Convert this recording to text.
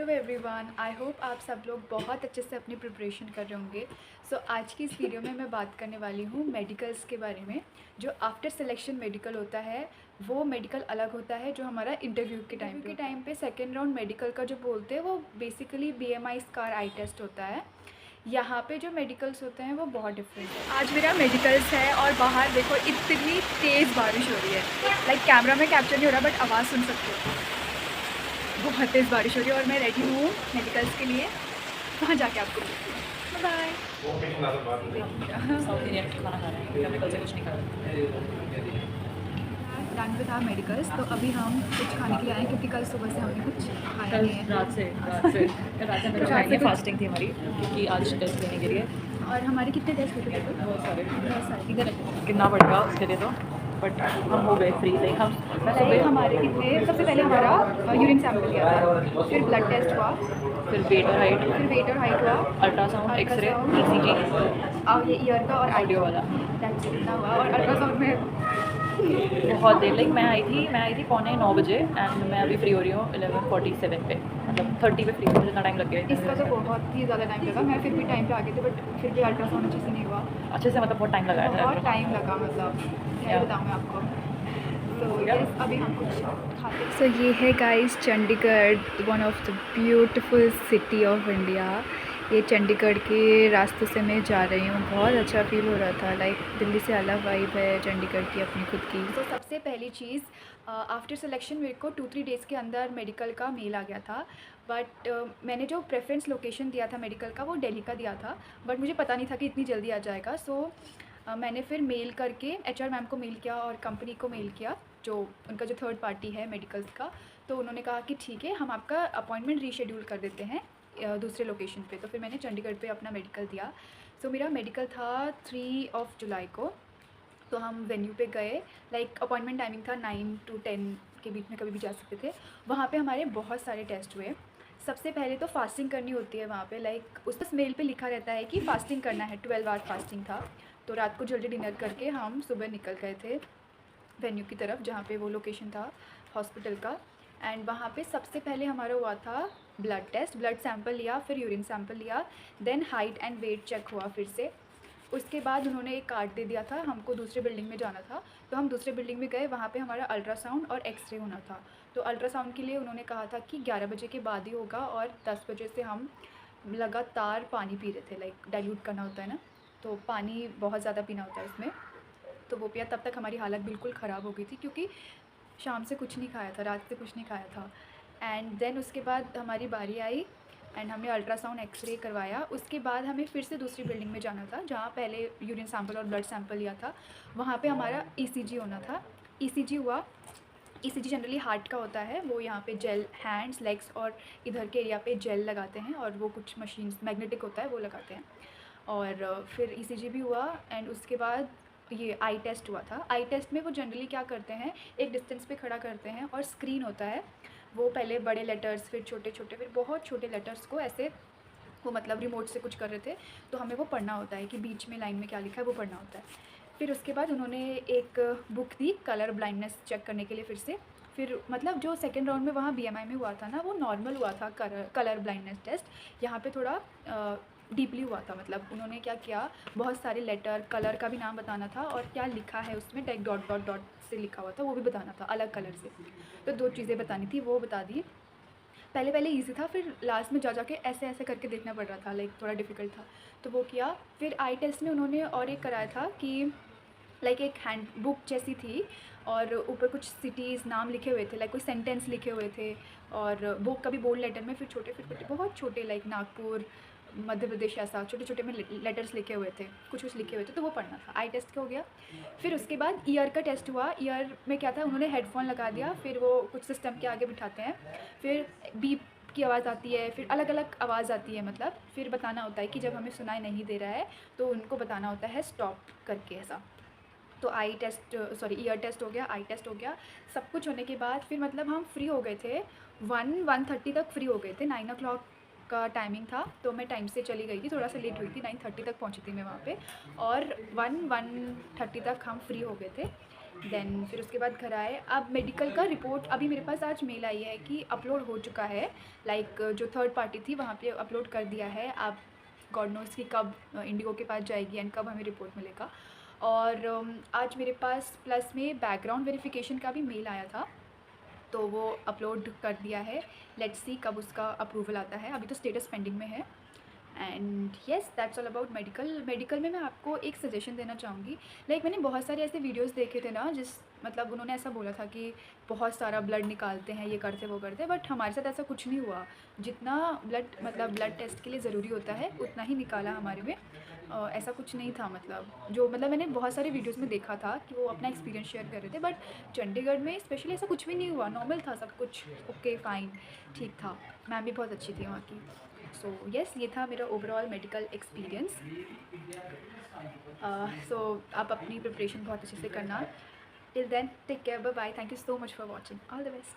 Hello everyone, I hope आप सब लोग बहुत अच्छे से अपनी प्रिपरेशन कर रहे होंगे। आज की इस वीडियो में मैं बात करने वाली हूँ मेडिकल्स के बारे में। जो आफ्टर सिलेक्शन मेडिकल होता है वो मेडिकल अलग होता है जो हमारा इंटरव्यू के टाइम पे सेकेंड राउंड मेडिकल का जो बोलते हैं वो बेसिकली BMI स्कार आई टेस्ट होता है। यहाँ पे जो मेडिकल्स होते हैं वो बहुत डिफरेंट है। आज मेरा मेडिकल्स है और बाहर देखो इतनी तेज़ बारिश हो रही है। लाइक कैमरा में कैप्चर नहीं हो रहा बट आवाज़ सुन सकते हो। बहुत तेज़ बारिश हो रही है और मैं रेडी हूँ मेडिकल्स के लिए। वहाँ जाके आपको बाय साउथ इंडियन खाना खा रहे हैं, केमिकल से कुछ नहीं खा रहे। Done with our medicals. तो अभी हम कुछ खाने के लिए आए क्योंकि कल सुबह से हमने कुछ खाया कल नहीं है। रात से हम लोग खाएंगे, फास्टिंग थी हमारी क्योंकि आज टेस्ट देने के लिए और हमारे कितने टेस्ट होते थे? बहुत सारे इधर कितना पड़ेगा उसके लिए तो, बट हम हो गए फ्री। लाइक हम सुबह हमारे कितने, सबसे पहले हमारा यूरिन सैंपल लिया था, फिर ब्लड टेस्ट हुआ, फिर वेट और हाइट, हुआ, अल्ट्रासाउंड, एक्सरे, ECG और ये ईयर का और ऑडियो वाला। दैट्स इट हुआ। और अल्ट्रासाउंड में बहुत देर, लाइक मैं आई थी 9:45 बजे एंड मैं अभी फ्री हो रही हूँ 11:47 पे, मतलब 30 पे फ्री हो, जितना टाइम लग गया। इसका तो बहुत ही ज़्यादा टाइम लगा। मैं फिर भी टाइम पे आ गई थी बट फिर भी अल्ट्रासाउंड अच्छे से नहीं हुआ। अच्छे से, मतलब बहुत टाइम लगाया था। बहुत टाइम लगा, मतलब क्या बताऊँ मैं आपको। तो यस, अभी हम कुछ खाते हैं। सो ये है guys Chandigarh, one of the beautiful city of India. ये चंडीगढ़ के रास्तों से मैं जा रही हूँ। बहुत अच्छा फील हो रहा था। लाइक दिल्ली से अलग वाइब है चंडीगढ़ की अपनी खुद की। तो सबसे पहली चीज़, आफ्टर सिलेक्शन मेरे को 2-3 डेज़ के अंदर मेडिकल का मेल आ गया था। बट मैंने जो प्रेफरेंस लोकेशन दिया था मेडिकल का वो दिल्ली का दिया था, बट मुझे पता नहीं था कि इतनी जल्दी आ जाएगा। मैंने फिर मेल करके HR मैम को मेल किया और कंपनी को मेल किया, जो उनका जो थर्ड पार्टी है मेडिकल्स का। तो उन्होंने कहा कि ठीक है, हम आपका अपॉइंटमेंट रीशेड्यूल कर देते हैं दूसरे लोकेशन पे। तो फिर मैंने चंडीगढ़ पे अपना मेडिकल दिया। मेरा मेडिकल था 3 जुलाई को। तो हम वेन्यू पे गए। लाइक अपॉइंटमेंट टाइमिंग था 9 to 10 के बीच में, कभी भी जा सकते थे। वहाँ पे हमारे बहुत सारे टेस्ट हुए। सबसे पहले तो फास्टिंग करनी होती है वहाँ पे। लाइक उस मेल पे लिखा रहता है कि फ़ास्टिंग करना है, 12 आवर फास्टिंग था। तो रात को जल्दी डिनर करके हम सुबह निकल गए थे वेन्यू की तरफ, जहाँ पे वो लोकेशन था हॉस्पिटल का। एंड वहाँ पे सबसे पहले हमारा हुआ था ब्लड टेस्ट। ब्लड सैंपल लिया, फिर यूरिन सैंपल लिया, then height and weight check हुआ फिर से। उसके बाद उन्होंने एक कार्ड दे दिया था, हमको दूसरे बिल्डिंग में जाना था। तो हम दूसरे बिल्डिंग में गए, वहाँ पे हमारा अल्ट्रासाउंड और एक्सरे होना था। तो अल्ट्रासाउंड के लिए उन्होंने कहा था कि 11 बजे के बाद ही होगा, और 10 बजे से हम लगातार पानी पी रहे थे। लाइक डाइल्यूट करना होता है ना, तो पानी बहुत ज़्यादा पीना होता है उसमें। तो वो पिया, तब तक हमारी हालत बिल्कुल ख़राब हो गई थी क्योंकि शाम से कुछ नहीं खाया था, रात से कुछ नहीं खाया था। एंड देन उसके बाद हमारी बारी आई एंड हमने अल्ट्रासाउंड एक्सरे करवाया। उसके बाद हमें फिर से दूसरी बिल्डिंग में जाना था, जहाँ पहले यूरिन सैंपल और ब्लड सैंपल लिया था। वहाँ पे हमारा ECG होना था। ECG हुआ। ECG जनरली हार्ट का होता है। वो यहाँ पे जेल, हैंड्स, लेग्स और इधर के एरिया पे जेल लगाते हैं, और वो कुछ मशीन्स मैग्नेटिक होता है वो लगाते हैं। और फिर ECG भी हुआ। एंड उसके बाद ये आई टेस्ट हुआ था। आई टेस्ट में वो जनरली क्या करते हैं, एक डिस्टेंस पे खड़ा करते हैं और स्क्रीन होता है। वो पहले बड़े लेटर्स, फिर छोटे छोटे, फिर बहुत छोटे लेटर्स को ऐसे वो मतलब रिमोट से कुछ कर रहे थे, तो हमें वो पढ़ना होता है कि बीच में लाइन में क्या लिखा है वो पढ़ना होता है। फिर उसके बाद उन्होंने एक बुक दी कलर ब्लाइंडनेस चेक करने के लिए फिर से। फिर मतलब जो सेकेंड राउंड में वहाँ BMI में हुआ था ना, वो नॉर्मल हुआ था कलर ब्लाइंडनेस टेस्ट। यहाँ पे थोड़ा डीपली हुआ था। मतलब उन्होंने क्या किया, बहुत सारे लेटर, कलर का भी नाम बताना था और क्या लिखा है उसमें, टाइप डॉट डॉट डॉट से लिखा हुआ था, वो भी बताना था अलग कलर से। तो 2 चीज़ें बतानी थी, वो बता दी। पहले पहले ईजी था, फिर लास्ट में जा जाके ऐसे ऐसे करके देखना पड़ रहा था। लाइक थोड़ा डिफ़िकल्ट था, तो वो किया। फिर आई टेस्ट में उन्होंने और एक कराया था कि लाइक एक हैंड बुक जैसी थी और ऊपर कुछ सिटीज़ नाम लिखे हुए थे, लाइक कोई सेंटेंस लिखे हुए थे। और वो कभी बोल्ड लेटर में, फिर छोटे, फिर छोटे, बहुत छोटे, लाइक नागपुर, मध्य प्रदेश, ऐसा छोटे छोटे में लेटर्स लिखे हुए थे, कुछ कुछ लिखे हुए थे। तो वो पढ़ना था। आई टेस्ट का हो गया। फिर उसके बाद ईयर का टेस्ट हुआ। ईयर में क्या था, उन्होंने हेडफोन लगा दिया, फिर वो कुछ सिस्टम के आगे बिठाते हैं, फिर बीप की आवाज़ आती है, फिर अलग अलग आवाज़ आती है। मतलब फिर बताना होता है कि जब हमें सुनाई नहीं दे रहा है तो उनको बताना होता है स्टॉप करके, ऐसा। तो आई टेस्ट, सॉरी, ईयर टेस्ट हो गया, आई टेस्ट हो गया। सब कुछ होने के बाद फिर मतलब हम फ्री हो गए थे। 1:30 तक फ्री हो गए थे। 9 o'clock का टाइमिंग था, तो मैं टाइम से चली गई थी, थोड़ा सा लेट हुई थी, 9:30 तक पहुंची थी मैं वहाँ पे। और 1:30 तक हम फ्री हो गए थे। देन फिर उसके बाद घर आए। अब मेडिकल का रिपोर्ट अभी मेरे पास आज मेल आई है कि अपलोड हो चुका है, लाइक जो थर्ड पार्टी थी वहाँ पे अपलोड कर दिया है। आप गॉड नोज़ कि कब इंडिगो के पास जाएगी एंड कब हमें रिपोर्ट मिलेगा। और आज मेरे पास प्लस में बैकग्राउंड वेरिफिकेशन का भी मेल आया था, तो वो अपलोड कर दिया है। लेट्स सी कब उसका अप्रूवल आता है, अभी तो स्टेटस पेंडिंग में है। And yes that's all about medical में मैं आपको एक सजेशन देना चाहूँगी। लाइक मैंने बहुत सारे ऐसे वीडियोस देखे थे ना, जिस मतलब उन्होंने ऐसा बोला था कि बहुत सारा ब्लड निकालते हैं, ये करते वो करते, बट हमारे साथ ऐसा कुछ नहीं हुआ। जितना ब्लड टेस्ट के लिए ज़रूरी होता है उतना ही निकाला हमारे में। ऐसा कुछ नहीं था, मतलब मैंने बहुत सारे वीडियोज़ में देखा था कि वो अपना एक्सपीरियंस शेयर कर रहे थे, बट चंडीगढ़ में स्पेशली ऐसा कुछ भी नहीं हुआ, नॉर्मल था सब कुछ, ओके फाइन ठीक था। मैम भी बहुत अच्छी थी वहाँ की। सो येस, ये था मेरा ओवरऑल मेडिकल एक्सपीरियंस। सो आप अपनी प्रिपरेशन बहुत अच्छे से करना। Till then take care, bye bye, thank you so much for watching, all the best.